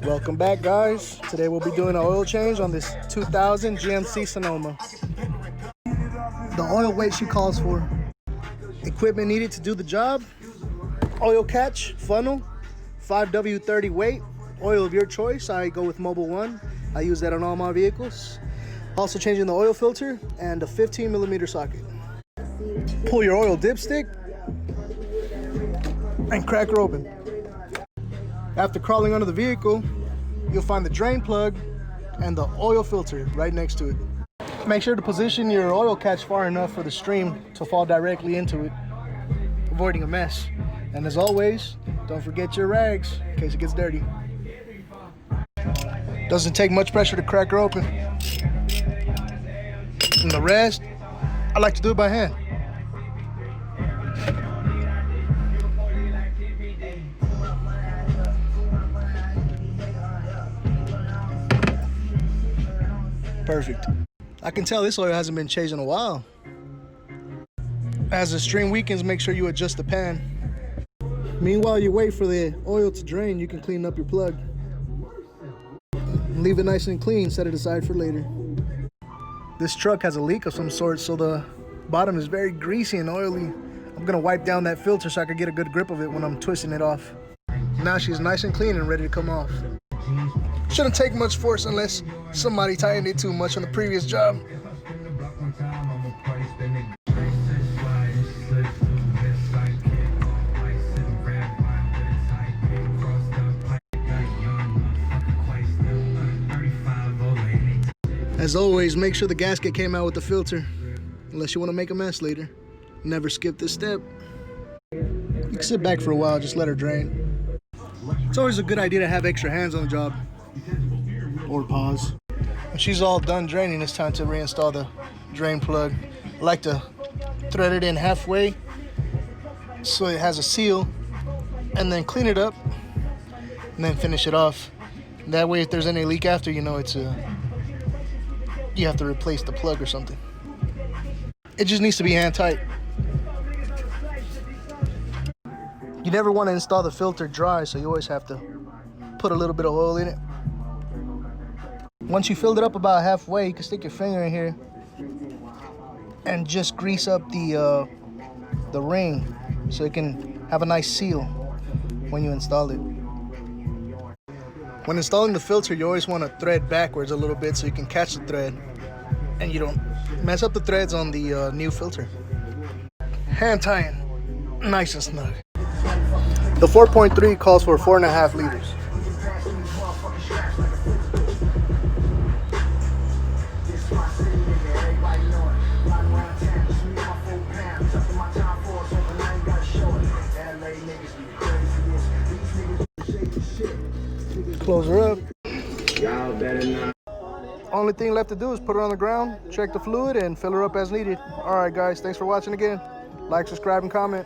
Welcome back, guys. Today we'll be doing an oil change on this 2000 GMC Sonoma. The oil weight she calls for. Equipment needed to do the job: oil catch, funnel, 5W30 weight, oil of your choice. I go with Mobil 1. I use that on all my vehicles. Also changing the oil filter and a 15mm socket. Pull your oil dipstick and crack her open. After crawling under the vehicle, you'll find the drain plug and the oil filter right next to it. Make sure to position your oil catch far enough for the stream to fall directly into it, avoiding a mess. And as always, don't forget your rags in case it gets dirty. Doesn't take much pressure to crack her open. And the rest, I like to do it by hand. Perfect. I can tell this oil hasn't been changed in a while. As the stream weakens, make sure you adjust the pan. Meanwhile, you wait for the oil to drain, you can clean up your plug. Leave it nice and clean, set it aside for later. This truck has a leak of some sort, so the bottom is very greasy and oily. I'm gonna wipe down that filter so I can get a good grip of it when I'm twisting it off. Now she's nice and clean and ready to come off. Shouldn't take much force unless somebody tightened it too much on the previous job. As always, make sure the gasket came out with the filter, unless you want to make a mess later. Never skip this step. You can sit back for a while, just let her drain. It's always a good idea to have extra hands on the job. Or pause. When she's all done draining, it's time to reinstall the drain plug. I like to thread it in halfway so it has a seal, and then clean it up, and then finish it off. That way, if there's any leak after, you know you have to replace the plug or something. It just needs to be hand tight. You never want to install the filter dry, so you always have to put a little bit of oil in it. Once you filled it up about halfway, you can stick your finger in here and just grease up the ring so it can have a nice seal when you install it. When installing the filter, you always want to thread backwards a little bit so you can catch the thread and you don't mess up the threads on the new filter. Hand tying, nice and snug. The 4.3 calls for 4.5 liters. Close her up. Only thing left to do is put her on the ground, check the fluid, and fill her up as needed. All right, guys, thanks for watching again. Like, subscribe, and comment.